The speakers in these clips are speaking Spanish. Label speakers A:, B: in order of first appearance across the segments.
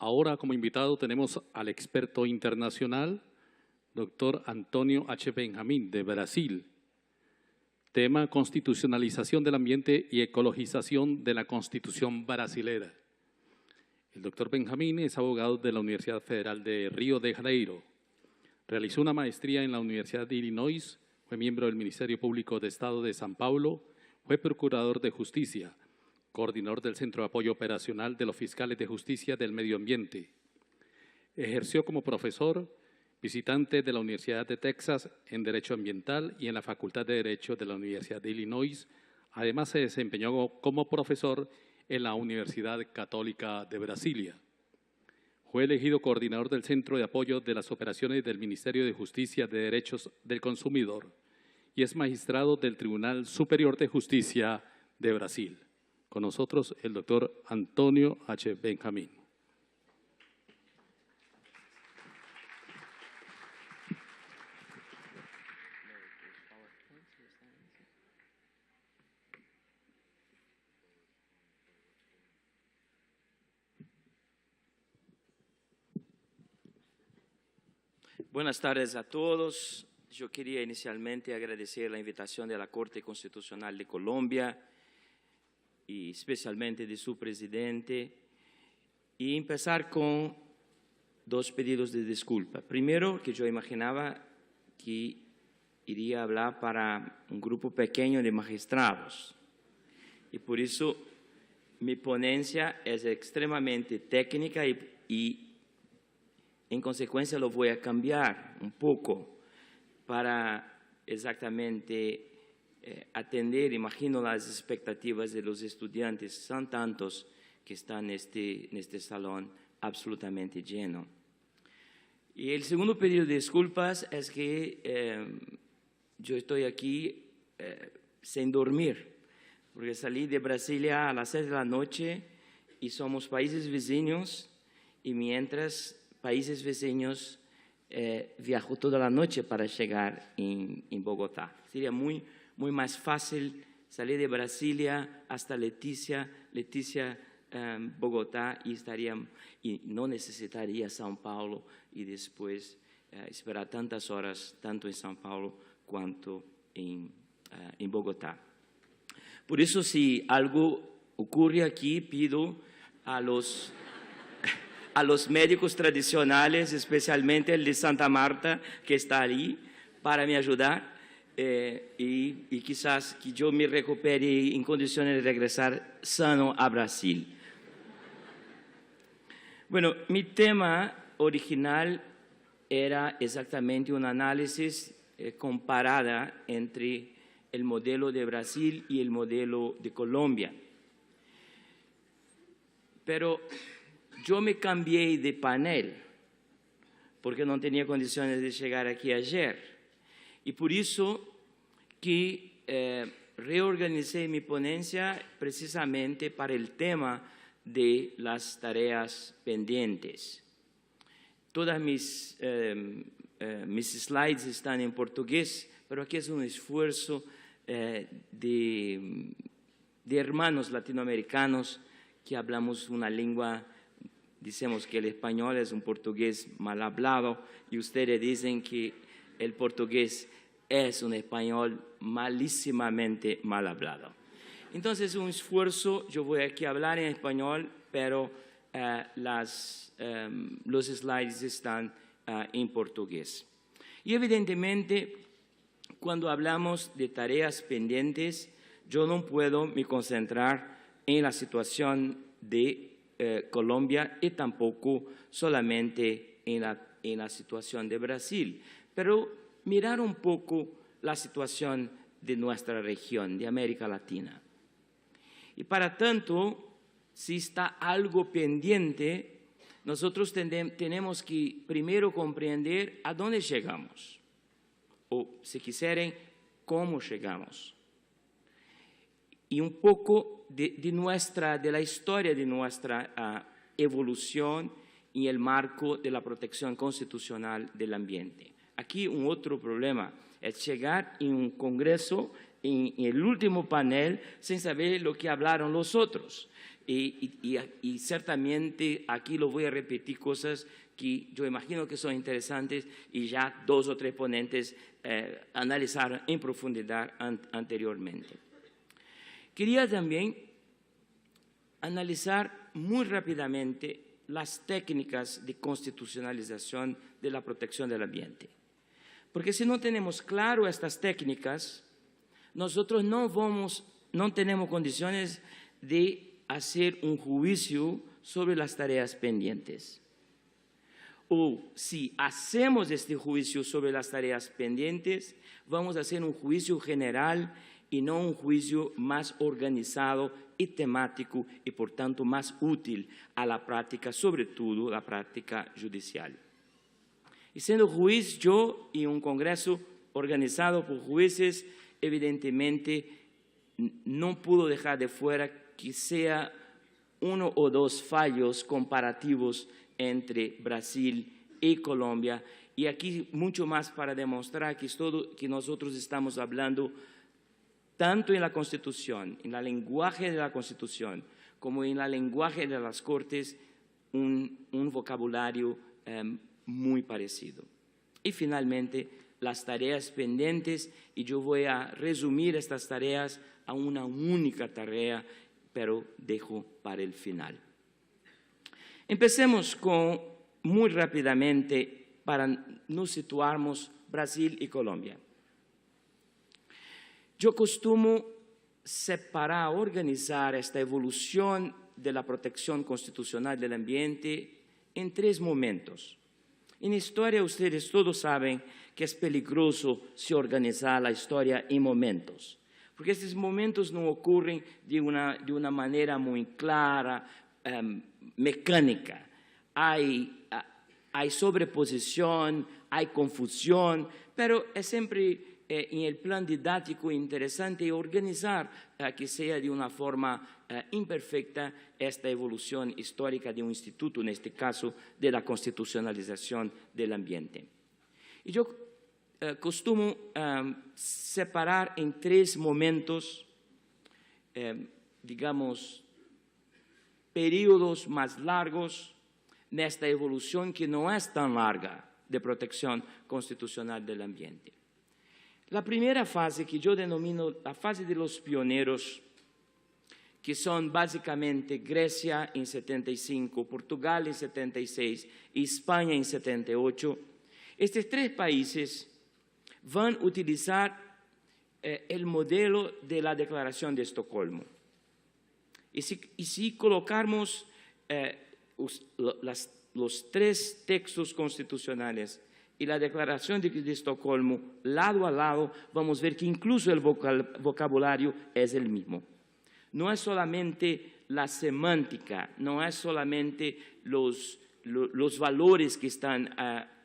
A: Ahora como invitado tenemos al experto internacional, doctor Antonio H. Benjamín, de Brasil. Tema: constitucionalización del ambiente y ecologización de la Constitución brasilera. El doctor Benjamín es abogado de la Universidad Federal de Río de Janeiro. Realizó una maestría en la Universidad de Illinois, fue miembro del Ministerio Público de Estado de San Paulo, fue procurador de justicia, coordinador del Centro de Apoyo Operacional de los Fiscales de Justicia del Medio Ambiente. Ejerció como profesor visitante de la Universidad de Texas en Derecho Ambiental y en la Facultad de Derecho de la Universidad de Illinois. Además, se desempeñó como profesor en la Universidad Católica de Brasilia. Fue elegido coordinador del Centro de Apoyo de las Operaciones del Ministerio de Justicia de Derechos del Consumidor y es magistrado del Tribunal Superior de Justicia de Brasil. Con nosotros el doctor Antonio H. Benjamín.
B: Buenas tardes a todos. Yo quería inicialmente agradecer la invitación de la Corte Constitucional de Colombia y especialmente de su presidente y empezar con dos pedidos de disculpa. Primero, que yo imaginaba que iría a hablar para un grupo pequeño de magistrados y por eso mi ponencia es extremadamente técnica y en consecuencia lo voy a cambiar un poco para exactamente atender, imagino, las expectativas de los estudiantes. Son tantos que están en este salón absolutamente lleno. Y el segundo pedido de disculpas es que yo estoy aquí sin dormir, porque salí de Brasilia a las 6 de la noche y somos países vecinos y mientras países vecinos viajó toda la noche para llegar en Bogotá. Sería muy más fácil salir de Brasilia hasta Leticia, Bogotá y no necesitaría São Paulo y después esperar tantas horas tanto en São Paulo cuanto en Bogotá. Por eso, si algo ocurre aquí, pido a los médicos tradicionales, especialmente el de Santa Marta, que está ahí, para me ayudar y quizás que yo me recupere en condiciones de regresar sano a Brasil. Bueno, mi tema original era exactamente un análisis comparada entre el modelo de Brasil y el modelo de Colombia. Pero yo me cambié de panel porque no tenía condiciones de llegar aquí ayer y por eso que reorganicé mi ponencia precisamente para el tema de las tareas pendientes. Todas mis slides están en portugués, pero aquí es un esfuerzo de hermanos latinoamericanos que hablamos una lengua. Decimos que el español es un portugués mal hablado y ustedes dicen que el portugués es un español malísimamente mal hablado. Entonces, un esfuerzo, yo voy aquí a hablar en español, pero los slides están en portugués. Y evidentemente, cuando hablamos de tareas pendientes, yo no puedo me concentrar en la situación de Colombia y tampoco solamente en la situación de Brasil, pero mirar un poco la situación de nuestra región, de América Latina. Y para tanto, si está algo pendiente, nosotros tenemos que primero comprender a dónde llegamos, o si quisieren, cómo llegamos. Y un poco de la historia de nuestra evolución en el marco de la protección constitucional del ambiente. Aquí un otro problema es llegar en un congreso, en el último panel, sin saber lo que hablaron los otros. Y ciertamente aquí lo voy a repetir cosas que yo imagino que son interesantes y ya 2 o 3 ponentes analizaron en profundidad anteriormente. Quería también analizar muy rápidamente las técnicas de constitucionalización de la protección del ambiente. Porque si no tenemos claro estas técnicas, nosotros no tenemos condiciones de hacer un juicio sobre las tareas pendientes. O si hacemos este juicio sobre las tareas pendientes, vamos a hacer un juicio general y no un juicio más organizado y temático y por tanto más útil a la práctica, sobre todo la práctica judicial. Y siendo juez yo y un congreso organizado por jueces, evidentemente no puedo dejar de fuera que sea 1 o 2 fallos comparativos entre Brasil y Colombia. Y aquí mucho más para demostrar que nosotros estamos hablando tanto en la Constitución, en el lenguaje de la Constitución, como en el lenguaje de las Cortes, un vocabulario muy parecido. Y finalmente, las tareas pendientes, y yo voy a resumir estas tareas a una única tarea, pero dejo para el final. Empecemos muy rápidamente para nos situarmos Brasil y Colombia. Yo acostumo separar, organizar esta evolución de la protección constitucional del ambiente en 3 momentos. En historia, ustedes todos saben que es peligroso se organizar la historia en momentos, porque estos momentos no ocurren de una manera muy clara, mecánica. Hay sobreposición, hay confusión, pero es siempre en el plan didáctico interesante organizar que sea de una forma imperfecta esta evolución histórica de un instituto, en este caso de la constitucionalización del ambiente. Y yo costumo separar en 3 momentos, digamos, periodos más largos de esta evolución que no es tan larga de protección constitucional del ambiente. La primera fase, que yo denomino la fase de los pioneros, que son básicamente Grecia en 75, Portugal en 76 y España en 78, estos 3 países van a utilizar el modelo de la Declaración de Estocolmo. Y si colocamos los 3 textos constitucionales y la Declaración de Estocolmo lado a lado, vamos a ver que incluso el vocabulario es el mismo. No es solamente la semántica, no es solamente los valores que están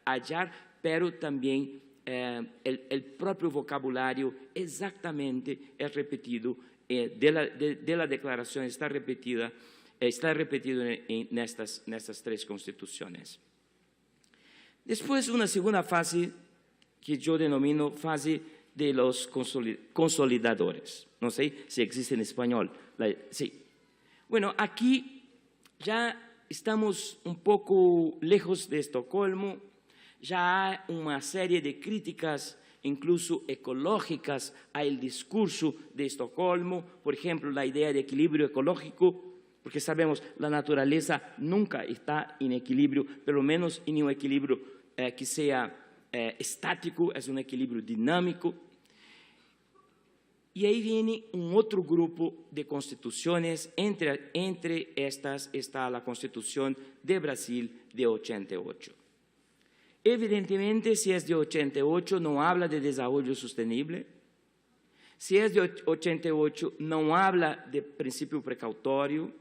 B: allá, pero también el propio vocabulario exactamente es repetido de la Declaración, está repetido en estas 3 constituciones. Después, una segunda fase que yo denomino fase de los consolidadores. No sé si existe en español. Sí. Bueno, aquí ya estamos un poco lejos de Estocolmo. Ya hay una serie de críticas, incluso ecológicas, al discurso de Estocolmo. Por ejemplo, la idea de equilibrio ecológico, porque sabemos la naturaleza nunca está en equilibrio, pero menos en un equilibrio que sea estático, es un equilibrio dinámico. Y ahí viene un otro grupo de constituciones, entre estas está la Constitución de Brasil de 88. Evidentemente, si es de 88, no habla de desarrollo sostenible. Si es de 88, no habla de principio precautorio.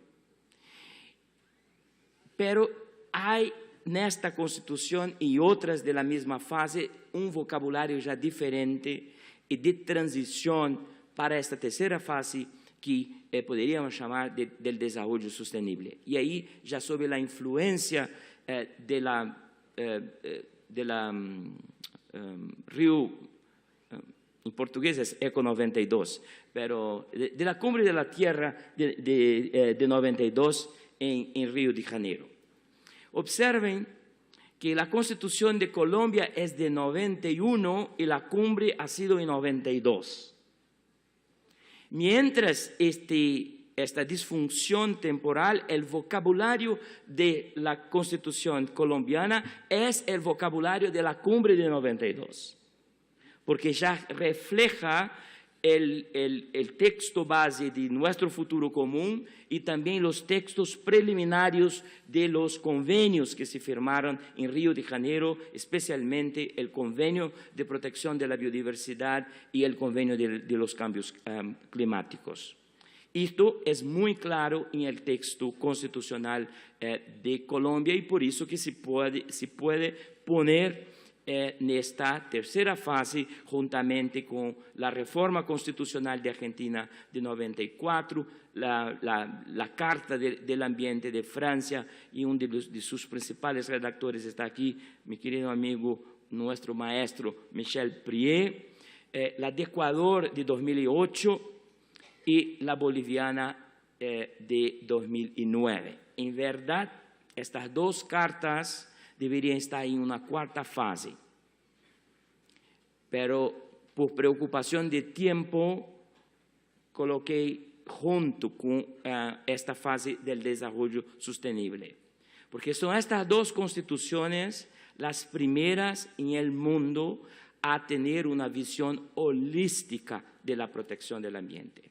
B: Pero hay en esta Constitución y otras de la misma fase un vocabulario ya diferente y de transición para esta tercera fase que podríamos llamar del desarrollo sostenible. Y ahí ya sobre la influencia de la Rio, en portugués es ECO 92, pero de la Cumbre de la Tierra de 92 en Río de Janeiro. Observen que la Constitución de Colombia es de 91 y la cumbre ha sido en 92. Mientras esta disfunción temporal, el vocabulario de la Constitución colombiana es el vocabulario de la cumbre de 92, porque ya refleja el texto base de nuestro futuro común y también los textos preliminarios de los convenios que se firmaron en Río de Janeiro, especialmente el Convenio de Protección de la Biodiversidad y el Convenio de los Cambios Climáticos. Esto es muy claro en el texto constitucional de Colombia y por eso que se puede poner en esta tercera fase, juntamente con la reforma constitucional de Argentina de 94, la Carta del Ambiente de Francia, y uno de sus principales redactores está aquí, mi querido amigo, nuestro maestro Michel Prié, la de Ecuador de 2008 y la boliviana de 2009. En verdad, estas dos cartas deberían estar en una cuarta fase, pero por preocupación de tiempo coloqué junto con esta fase del desarrollo sostenible, porque son estas dos constituciones las primeras en el mundo a tener una visión holística de la protección del ambiente.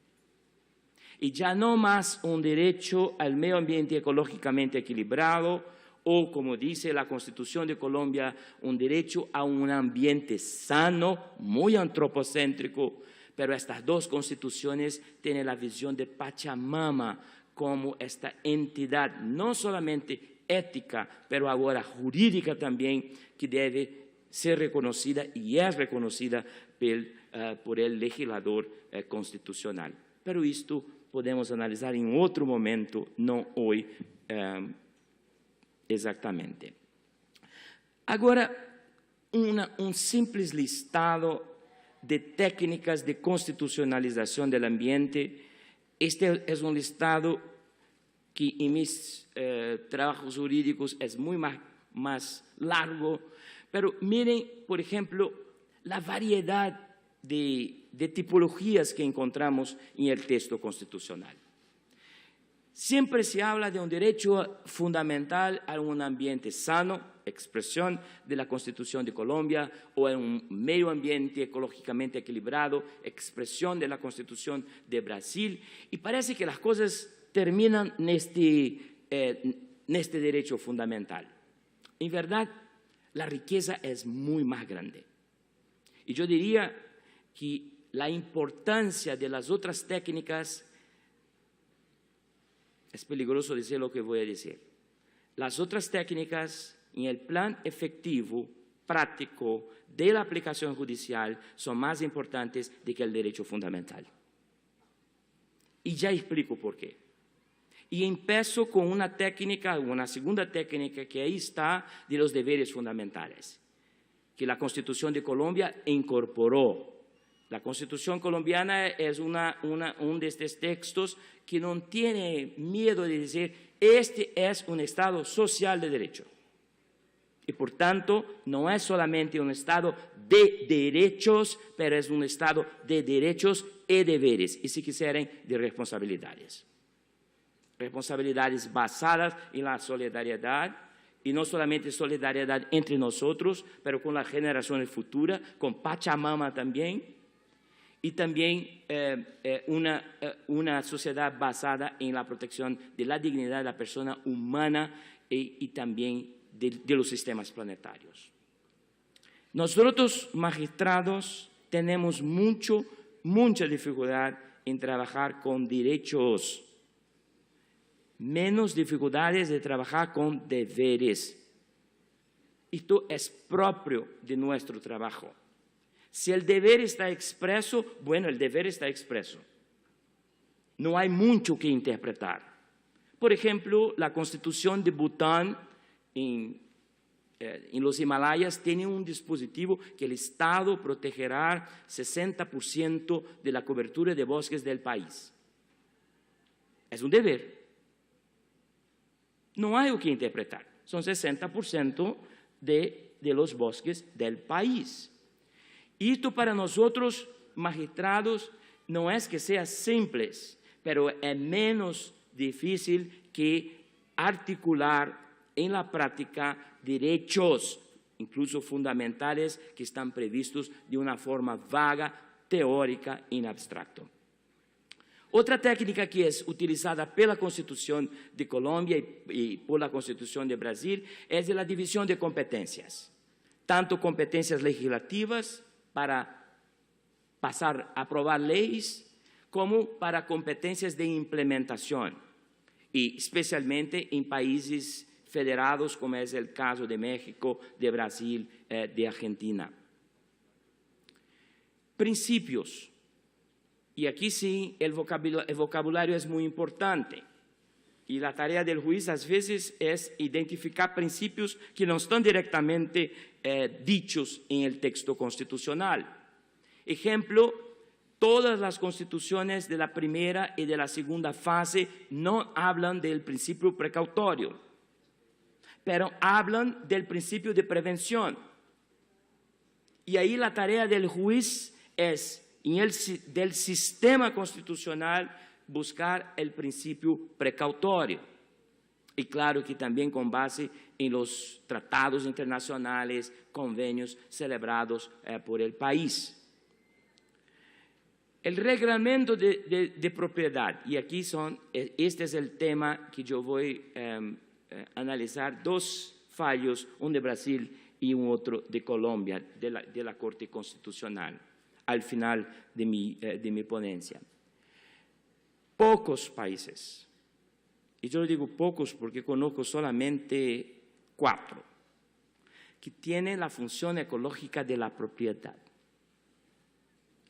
B: Y ya no más un derecho al medio ambiente ecológicamente equilibrado, o, como dice la Constitución de Colombia, un derecho a un ambiente sano, muy antropocéntrico, pero estas dos constituciones tienen la visión de Pachamama como esta entidad, no solamente ética, pero ahora jurídica también, que debe ser reconocida y es reconocida por el legislador constitucional. Pero esto podemos analizar en otro momento, no hoy exactamente. Agora, un simples listado de técnicas de constitucionalización del ambiente. Este es un listado que en mis trabajos jurídicos es muy más largo, pero miren, por ejemplo, la variedad de tipologías que encontramos en el texto constitucional. Siempre se habla de un derecho fundamental a un ambiente sano, expresión de la Constitución de Colombia, o a un medio ambiente ecológicamente equilibrado, expresión de la Constitución de Brasil, y parece que las cosas terminan en este derecho fundamental. En verdad, la riqueza es muy más grande. Y yo diría que la importancia de las otras técnicas, es peligroso decir lo que voy a decir, las otras técnicas en el plan efectivo, práctico de la aplicación judicial son más importantes que el derecho fundamental. Y ya explico por qué. Y empiezo con una técnica, una segunda técnica que ahí está, de los deberes fundamentales, que la Constitución de Colombia incorporó. La Constitución colombiana es uno de estos textos que no tiene miedo de decir, este es un Estado social de derecho. Y por tanto, no es solamente un Estado de derechos, pero es un Estado de derechos y deberes, y si quisieren, de responsabilidades. Responsabilidades basadas en la solidaridad, y no solamente solidaridad entre nosotros, pero con las generaciones futuras, con Pachamama también, y también una sociedad basada en la protección de la dignidad de la persona humana y también de los sistemas planetarios. Nosotros, magistrados, tenemos mucha dificultad en trabajar con derechos, menos dificultades de trabajar con deberes. Esto es propio de nuestro trabajo. Si el deber está expreso, bueno, el deber está expreso. No hay mucho que interpretar. Por ejemplo, la Constitución de Bután en en los Himalayas tienen un dispositivo que el Estado protegerá 60% de la cobertura de bosques del país. Es un deber. No hay o que interpretar. Son 60% de los bosques del país. Y esto para nosotros, magistrados, no es que sea simple, pero es menos difícil que articular en la práctica derechos, incluso fundamentales, que están previstos de una forma vaga, teórica, en abstracto. Otra técnica que es utilizada por la Constitución de Colombia y por la Constitución de Brasil es de la división de competencias, tanto competencias legislativas para aprobar leyes, como para competencias de implementación, y especialmente en países federados, como es el caso de México, de Brasil, de Argentina. Principios. Y aquí sí, el vocabulario es muy importante. Y la tarea del juez a veces es identificar principios que no están directamente dichos en el texto constitucional. Ejemplo, todas las constituciones de la primera y de la segunda fase no hablan del principio precautorio, pero hablan del principio de prevención. Y ahí la tarea del juez es, del sistema constitucional, buscar el principio precautorio. Y claro que también con base en los tratados internacionales, convenios celebrados por el país. El reglamento de propiedad, y aquí este es el tema que yo voy a analizar, dos fallos, un de Brasil y un otro de Colombia, de la Corte Constitucional, al final de mi ponencia. Pocos países, y yo digo pocos porque conozco solamente 4, que tienen la función ecológica de la propiedad.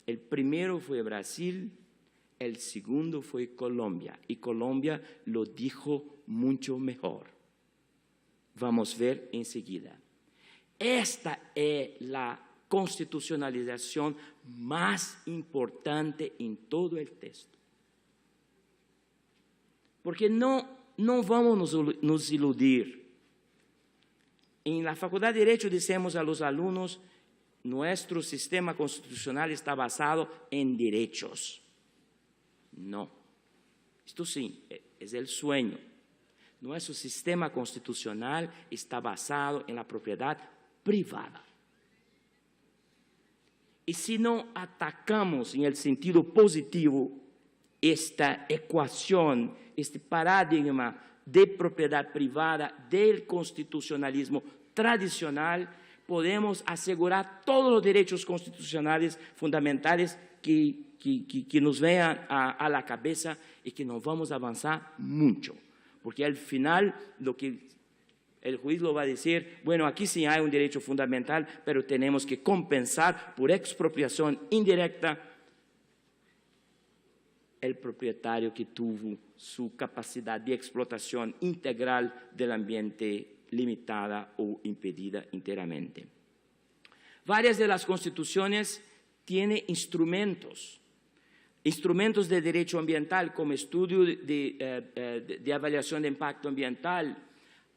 B: El primero fue Brasil, el segundo fue Colombia, y Colombia lo dijo mucho mejor. Vamos a ver enseguida. Esta es la constitucionalización más importante en todo el texto. Porque no vamos a nos iludir. En la Facultad de Derecho decimos a los alumnos, nuestro sistema constitucional está basado en derechos. No, esto sí, es el sueño. Nuestro sistema constitucional está basado en la propiedad privada. Y si no atacamos en el sentido positivo esta ecuación, este paradigma de propiedad privada del constitucionalismo tradicional, podemos asegurar todos los derechos constitucionales fundamentales que nos vengan a la cabeza y que nos vamos a avanzar mucho. Porque al final lo que el juez lo va a decir, bueno, aquí sí hay un derecho fundamental, pero tenemos que compensar por expropiación indirecta el propietario que tuvo su capacidad de explotación integral del ambiente limitada o impedida enteramente. Varias de las constituciones tienen instrumentos de derecho ambiental, como estudio de evaluación de impacto ambiental,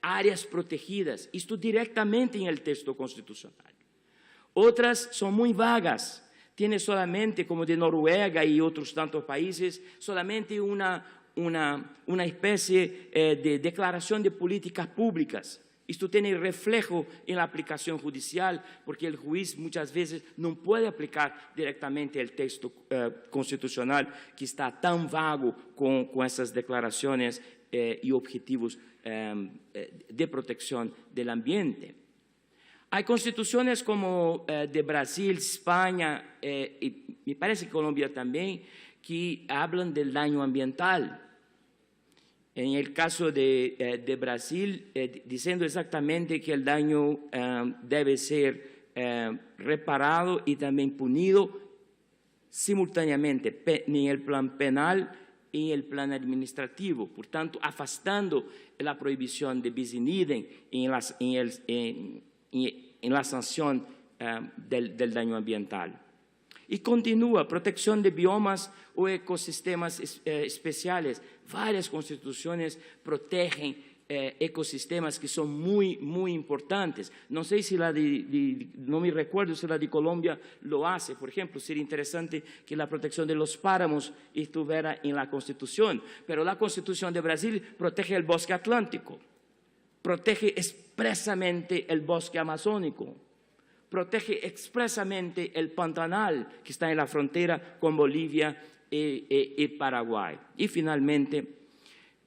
B: áreas protegidas, esto directamente en el texto constitucional. Otras son muy vagas, tiene solamente, como de Noruega y otros tantos países, solamente una especie de declaración de políticas públicas. Esto tiene reflejo en la aplicación judicial, porque el juez muchas veces no puede aplicar directamente el texto constitucional que está tan vago con esas declaraciones y objetivos de protección del ambiente. Hay constituciones como de Brasil, España y me parece que Colombia también, que hablan del daño ambiental. En el caso de Brasil, diciendo exactamente que el daño debe ser reparado y también punido simultáneamente en el plan penal en el plan administrativo, por tanto, afastando la prohibición de bis in idem en la sanción del daño ambiental. Y continúa, protección de biomas o ecosistemas especiales. Varias constituciones protegen ecosistemas que son muy, muy importantes. No sé si no me recuerdo si la de Colombia lo hace. Por ejemplo, sería interesante que la protección de los páramos estuviera en la Constitución. Pero la Constitución de Brasil protege el bosque atlántico, protege expresamente el bosque amazónico, protege expresamente el Pantanal, que está en la frontera con Bolivia y Paraguay. Y finalmente,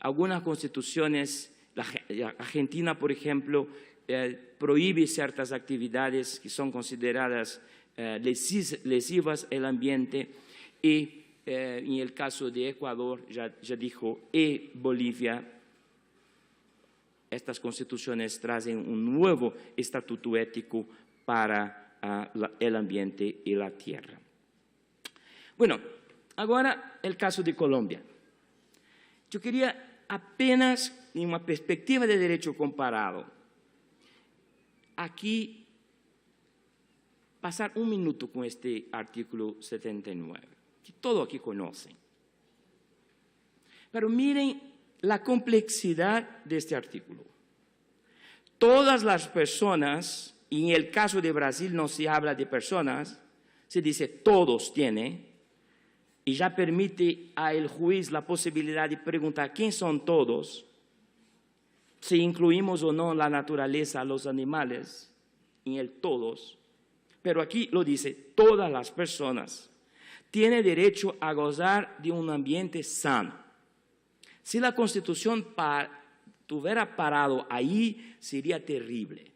B: algunas constituciones, la Argentina, por ejemplo, prohíbe ciertas actividades que son consideradas lesivas al ambiente, y en el caso de Ecuador, ya dijo, y Bolivia, estas constituciones traen un nuevo estatuto ético para el ambiente y la tierra. Bueno, ahora el caso de Colombia. Yo quería apenas, en una perspectiva de derecho comparado, aquí pasar un minuto con este artículo 79, que todos aquí conocen. Pero miren la complejidad de este artículo. Todas las personas, y en el caso de Brasil no se habla de personas, se dice todos tienen, y ya permite al juez la posibilidad de preguntar quién son todos, si incluimos o no la naturaleza, los animales, en el todos. Pero aquí lo dice, todas las personas tienen derecho a gozar de un ambiente sano. Si la Constitución tuviera parado ahí, sería terrible,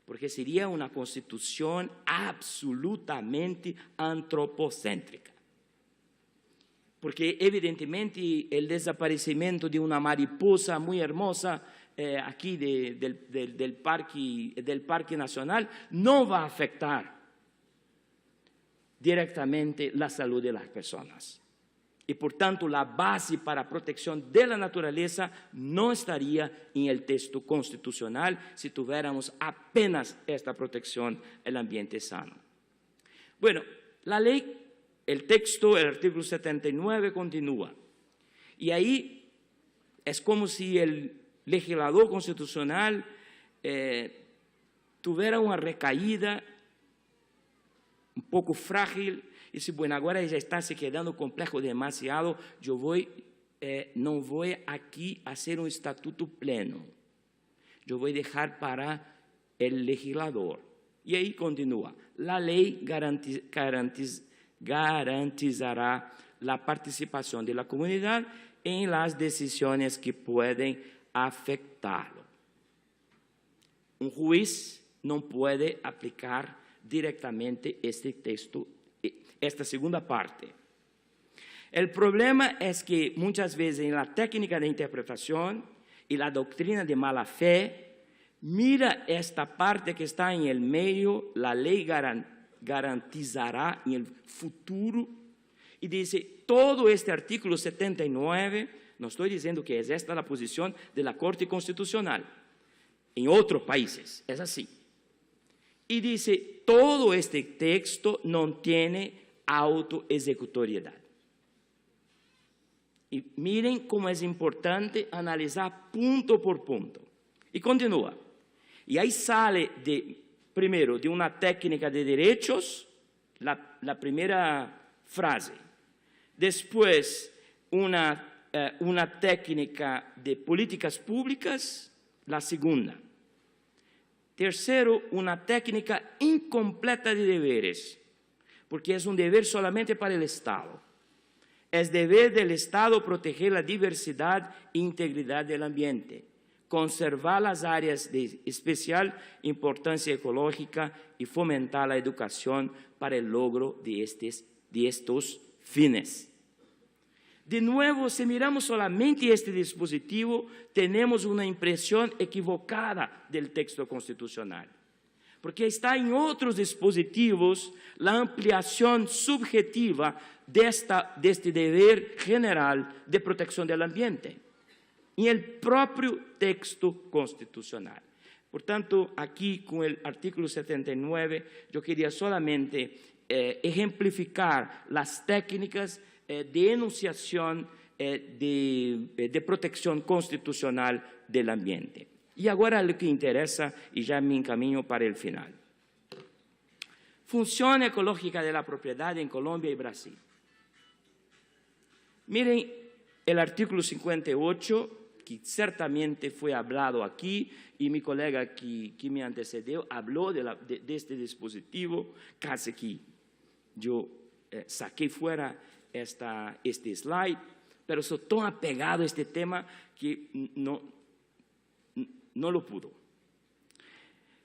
B: porque sería una constitución absolutamente antropocéntrica. Porque evidentemente el desaparecimiento de una mariposa muy hermosa aquí del Parque Nacional no va a afectar directamente la salud de las personas. Y por tanto la base para protección de la naturaleza no estaría en el texto constitucional si tuviéramos apenas esta protección del ambiente sano. Bueno, la ley, el texto, el artículo 79 continúa. Y ahí es como si el legislador constitucional tuviera una recaída un poco frágil. Y si, bueno, ahora ya está se quedando complejo demasiado, yo no voy aquí a hacer un estatuto pleno. Yo voy a dejar para el legislador. Y ahí continúa. La ley garantizará la participación de la comunidad en las decisiones que pueden afectarlo. Un juez no puede aplicar directamente este texto, esta segunda parte. El problema es que muchas veces en la técnica de interpretación y la doctrina de mala fe, mira esta parte que está en el medio, la ley garantizará en el futuro, y dice todo este artículo 79, no estoy diciendo que es esta la posición de la Corte Constitucional, en otros países es así. Y dice, todo este texto no tiene autoexecutoriedad. Y miren cómo es importante analizar punto por punto. Y continúa. Y ahí sale primero de una técnica de derechos, la primera frase. Después, una técnica de políticas públicas, la segunda. Tercero, una técnica incompleta de deberes, porque es un deber solamente para el Estado. Es deber del Estado proteger la diversidad e integridad del ambiente, conservar las áreas de especial importancia ecológica y fomentar la educación para el logro de estos fines. De nuevo, si miramos solamente este dispositivo, tenemos una impresión equivocada del texto constitucional. porque está en otros dispositivos la ampliación subjetiva de este deber general de protección del ambiente, en el propio texto constitucional. Por tanto, aquí con el artículo 79, yo quería solamente ejemplificar las técnicas de enunciación de protección constitucional del ambiente. Y ahora lo que interesa, y ya me encamino para el final. Función ecológica de la propiedad en Colombia y Brasil. Miren el artículo 58, que certamente fue hablado aquí, y mi colega que me antecedió habló de este dispositivo, casi que yo saqué fuera este slide, pero soy tan apegado a este tema que no lo pudo.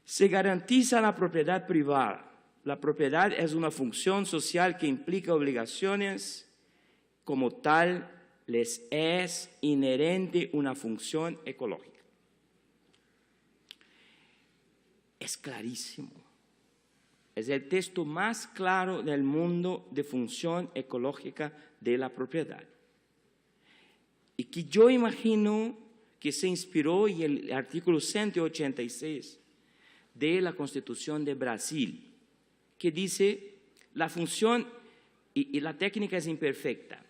B: Se garantiza la propiedad privada. La propiedad es una función social que implica obligaciones, como tal, les es inherente una función ecológica. Es clarísimo. Es el texto más claro del mundo de función ecológica de la propiedad. Y que yo imagino que se inspiró en el artículo 186 de la Constitución de Brasil, que dice, la función, y la técnica es imperfecta,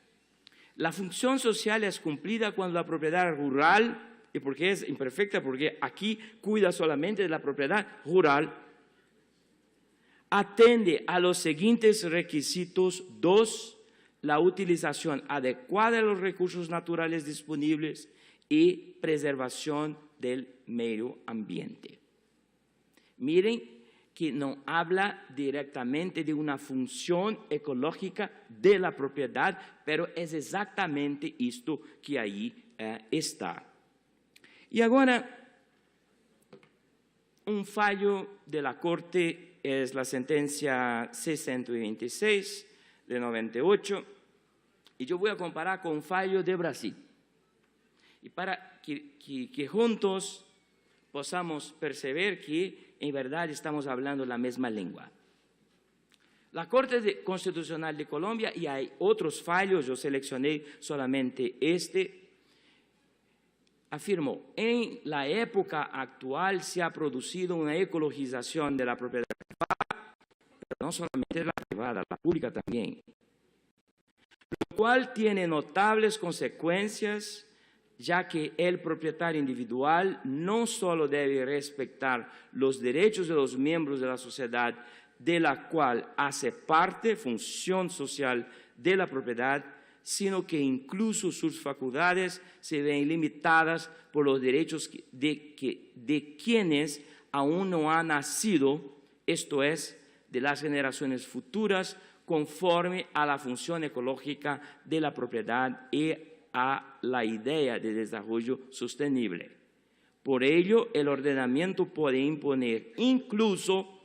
B: la función social es cumplida cuando la propiedad rural, ¿y por qué es imperfecta? Porque aquí cuida solamente de la propiedad rural, atiende a los siguientes requisitos. 2, la utilización adecuada de los recursos naturales disponibles y preservación del medio ambiente. Miren que no habla directamente de una función ecológica de la propiedad, pero es exactamente esto que ahí está. Y ahora, un fallo de la Corte es la sentencia C-126 de 98, y yo voy a comparar con un fallo de Brasil. Y para que juntos podamos percibir que en verdad estamos hablando la misma lengua. La Corte Constitucional de Colombia, y hay otros fallos, yo seleccioné solamente afirmó, en la época actual se ha producido una ecologización de la propiedad privada, pero no solamente de la privada, la pública también, lo cual tiene notables consecuencias, ya que el propietario individual no solo debe respetar los derechos de los miembros de la sociedad de la cual hace parte, función social de la propiedad, sino que incluso sus facultades se ven limitadas por los derechos de quienes aún no han nacido, esto es, de las generaciones futuras, conforme a la función ecológica de la propiedad y a la idea de desarrollo sostenible. Por ello, el ordenamiento puede imponer incluso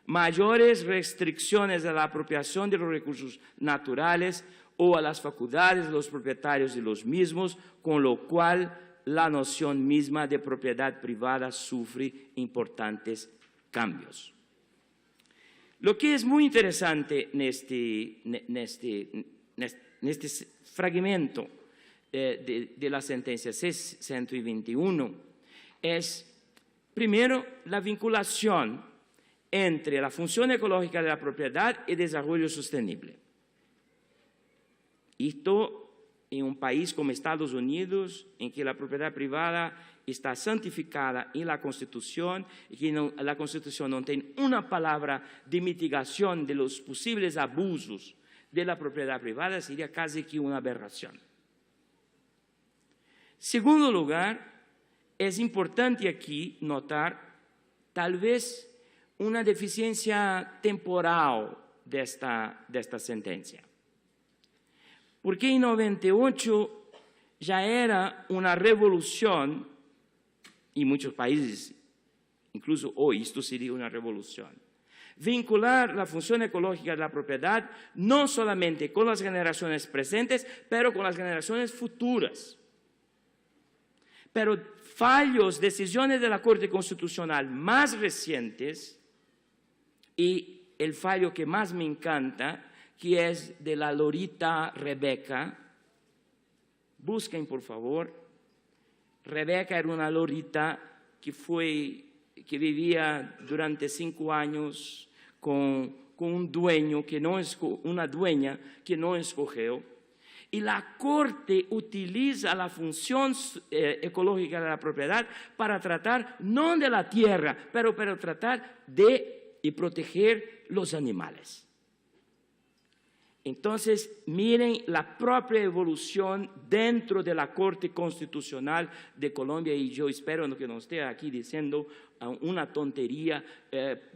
B: mayores restricciones a la apropiación de los recursos naturales o a las facultades de los propietarios de los mismos, con lo cual la noción misma de propiedad privada sufre importantes cambios. Lo que es muy interesante en este fragmento de la sentencia C-121 es, primero, la vinculación entre la función ecológica de la propiedad y desarrollo sostenible. Esto en un país como Estados Unidos, en que la propiedad privada está santificada en la Constitución y que la Constitución no tiene una palabra de mitigación de los posibles abusos de la propiedad privada, sería casi que una aberración. Segundo lugar, es importante aquí notar tal vez una deficiencia temporal de esta sentencia. Porque en 98 ya era una revolución, y en muchos países, incluso hoy, esto sería una revolución. Vincular la función ecológica de la propiedad no solamente con las generaciones presentes, pero con las generaciones futuras. pero fallos, decisiones de la Corte Constitucional más recientes, y el fallo que más me encanta, que es de la Lorita Rebeca. Busquen, por favor. Rebeca era una lorita que vivía durante 5 años con un dueño una dueña que no escogió. Y la Corte utiliza la función ecológica de la propiedad para tratar, no de la tierra, pero para tratar de y proteger los animales. Entonces, miren la propia evolución dentro de la Corte Constitucional de Colombia, y yo espero que no esté aquí diciendo una tontería,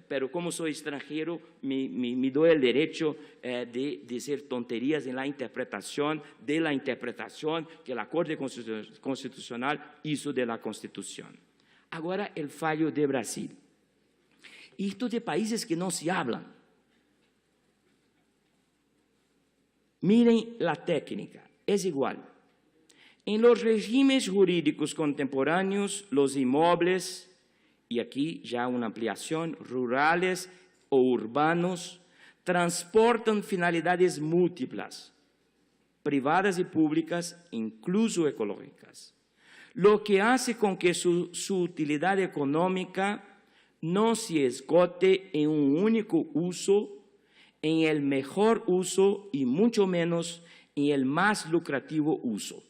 B: pero como soy extranjero, me doy el derecho de decir tonterías en la interpretación de la interpretación que la Corte Constitucional hizo de la Constitución. Ahora, el fallo de Brasil. Y esto de países que no se hablan. Miren la técnica, es igual. En los regímenes jurídicos contemporáneos, los inmuebles, y aquí ya una ampliación, rurales o urbanos, transportan finalidades múltiples, privadas y públicas, incluso ecológicas, lo que hace con que su utilidad económica no se esgote en un único uso, en el mejor uso y mucho menos en el más lucrativo uso.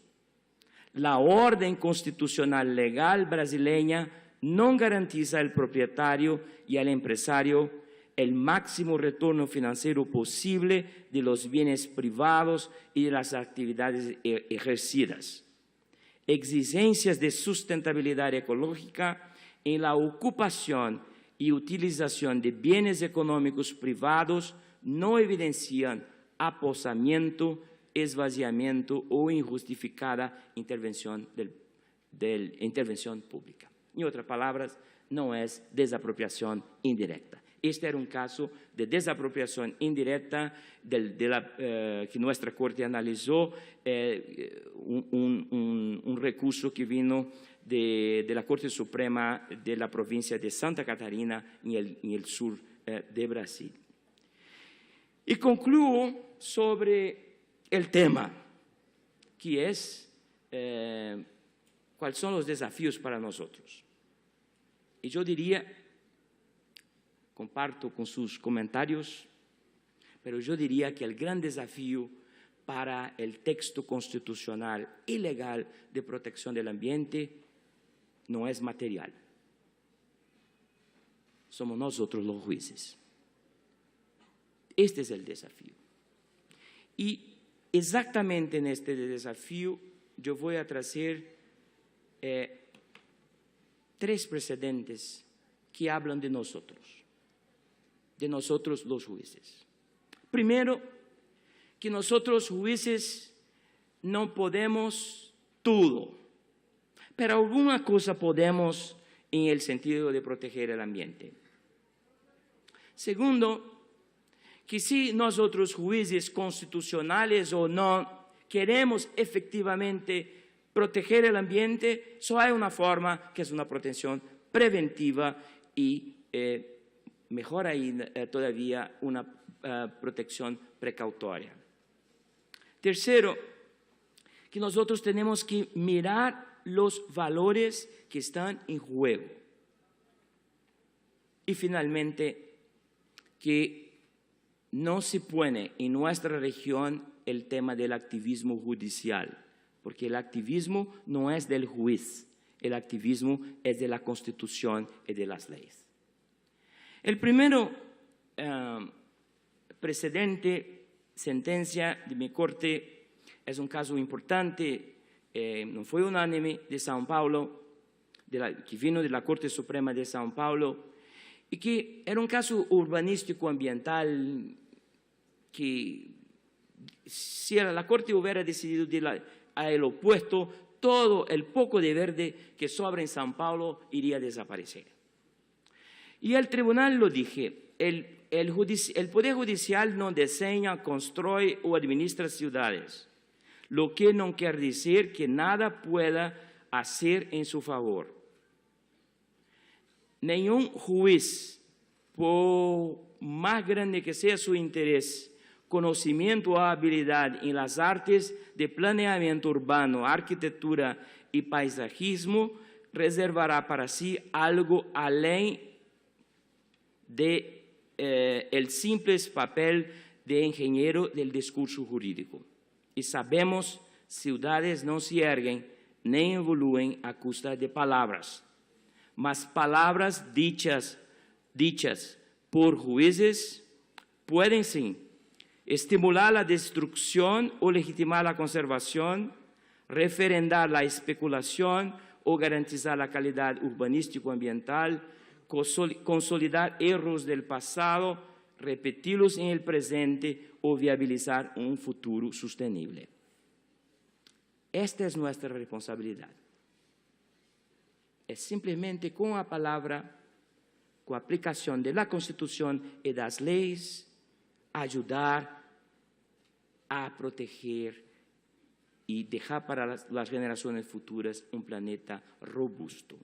B: La orden constitucional legal brasileña no garantiza al propietario y al empresario el máximo retorno financiero posible de los bienes privados y de las actividades ejercidas. Exigencias de sustentabilidad ecológica en la ocupación y utilización de bienes económicos privados no evidencian aposamiento, esvaziamiento o injustificada intervención pública. En otras palabras, no es desapropiación indirecta. Este era un caso de desapropiación indirecta que nuestra Corte analizó, un recurso que vino de la Corte Suprema de la provincia de Santa Catarina en el sur de Brasil. Y concluyo sobre el tema, que es cuáles son los desafíos para nosotros. Y yo diría, comparto con sus comentarios, pero yo diría que el gran desafío para el texto constitucional y legal de protección del ambiente no es material. Somos nosotros los jueces. Este es el desafío. Y exactamente en este desafío yo voy a traer 3 precedentes que hablan de nosotros los jueces. Primero, que nosotros jueces no podemos todo, pero alguna cosa podemos en el sentido de proteger el ambiente. Segundo, que si nosotros jueces constitucionales o no queremos efectivamente proteger el ambiente, solo hay una forma, que es una protección preventiva y mejor ahí todavía una protección precautoria. Tercero, que nosotros tenemos que mirar los valores que están en juego. Y finalmente, que no se pone en nuestra región el tema del activismo judicial, porque el activismo no es del juez, el activismo es de la Constitución y de las leyes. El primero precedente, sentencia de mi corte, es un caso importante, no fue unánime, de São Paulo, que vino de la Corte Suprema de São Paulo, y que era un caso urbanístico ambiental que si la Corte hubiera decidido a el opuesto, todo el poco de verde que sobra en São Paulo iría a desaparecer. Y el tribunal lo dije, el Poder Judicial no diseña, construye o administra ciudades, lo que no quiere decir que nada pueda hacer en su favor. Ningún juez, por más grande que sea su interés, conocimiento o habilidad en las artes de planeamiento urbano, arquitectura y paisajismo, reservará para sí algo além de el simple papel de ingeniero del discurso jurídico. Y sabemos, ciudades no se erguen ni evolúen a costa de palabras, mas palabras dichas por jueces pueden sí estimular la destrucción o legitimar la conservación, referendar la especulación o garantizar la calidad urbanístico-ambiental, consolidar errores del pasado, repetirlos en el presente o viabilizar un futuro sostenible. Esta es nuestra responsabilidad. Es simplemente con la palabra, con la aplicación de la Constitución y de las leyes, ayudar a proteger y dejar para las generaciones futuras un planeta robusto.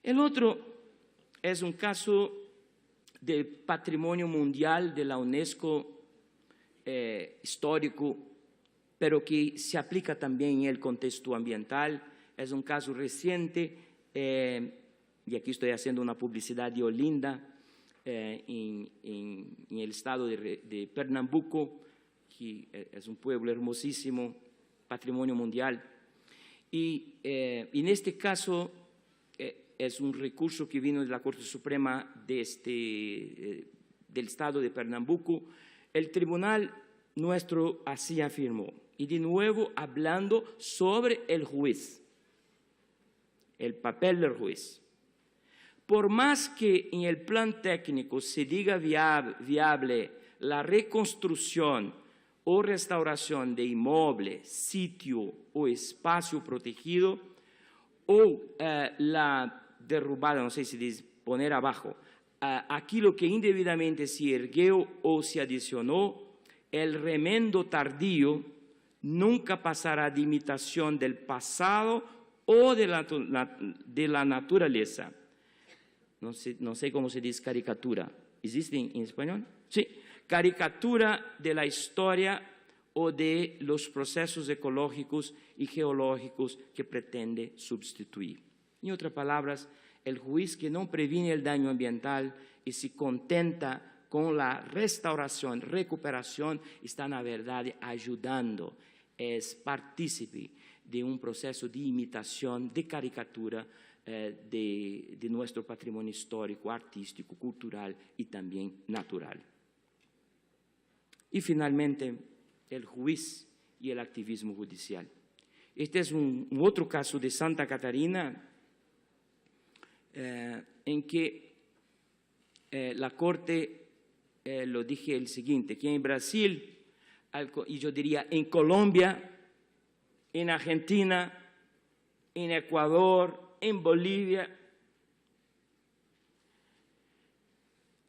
B: El otro es un caso de patrimonio mundial de la UNESCO histórico, pero que se aplica también en el contexto ambiental. Es un caso reciente, y aquí estoy haciendo una publicidad de Olinda, en el estado de Pernambuco, que es un pueblo hermosísimo, patrimonio mundial. Y en este caso es un recurso que vino de la Corte Suprema del estado de Pernambuco. El tribunal nuestro así afirmó, y de nuevo hablando sobre el juez, el papel del juez. Por más que en el plan técnico se diga viable la reconstrucción o restauración de inmueble, sitio o espacio protegido, o la derrubada, no sé si dice poner abajo, aquello que indebidamente se erguió o se adicionó, el remendo tardío nunca pasará de imitación del pasado o de la naturaleza. No sé cómo se dice caricatura. ¿Existe en español? Sí. Caricatura de la historia o de los procesos ecológicos y geológicos que pretende sustituir. En otras palabras, el juez que no previene el daño ambiental y se contenta con la restauración, recuperación, está en la verdad ayudando, es partícipe de un proceso de imitación, de caricatura de nuestro patrimonio histórico, artístico, cultural y también natural. Y finalmente, el juez y el activismo judicial. Este es un otro caso de Santa Catarina en que la Corte lo dije el siguiente, que en Brasil, y yo diría en Colombia, en Argentina, en Ecuador, en Bolivia,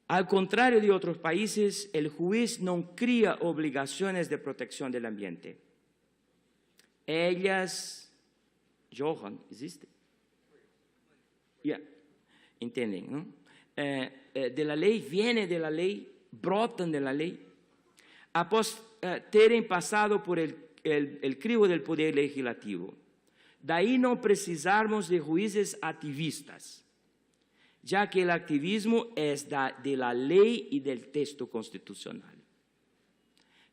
B: al contrario de otros países, el juez no crea obligaciones de protección del ambiente. Ellas, Johan, ¿existe? Ya, entienden, ¿no? De la ley, viene de la ley, brotan de la ley, após terem pasado por el crivo del poder legislativo. Daí no precisarmos de jueces activistas, ya que el activismo es de la ley y del texto constitucional.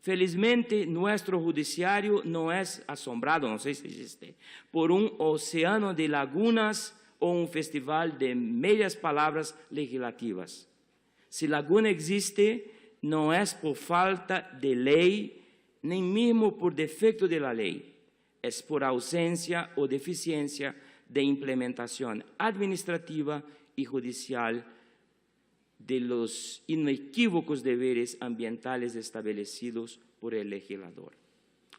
B: Felizmente, nuestro judiciario no es asombrado, no sé si existe, por un océano de lagunas o un festival de medias palabras legislativas. Si laguna existe, no es por falta de ley, ni mismo por defecto de la ley, es por ausencia o deficiencia de implementación administrativa y judicial de los inequívocos deberes ambientales establecidos por el legislador.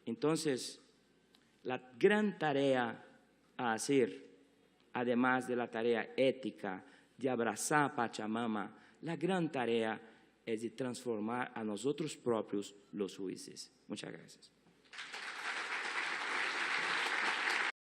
B: Entonces, la gran tarea a hacer, además de la tarea ética de abrazar a Pachamama, la gran tarea es de transformar a nosotros propios los jueces. Muchas gracias.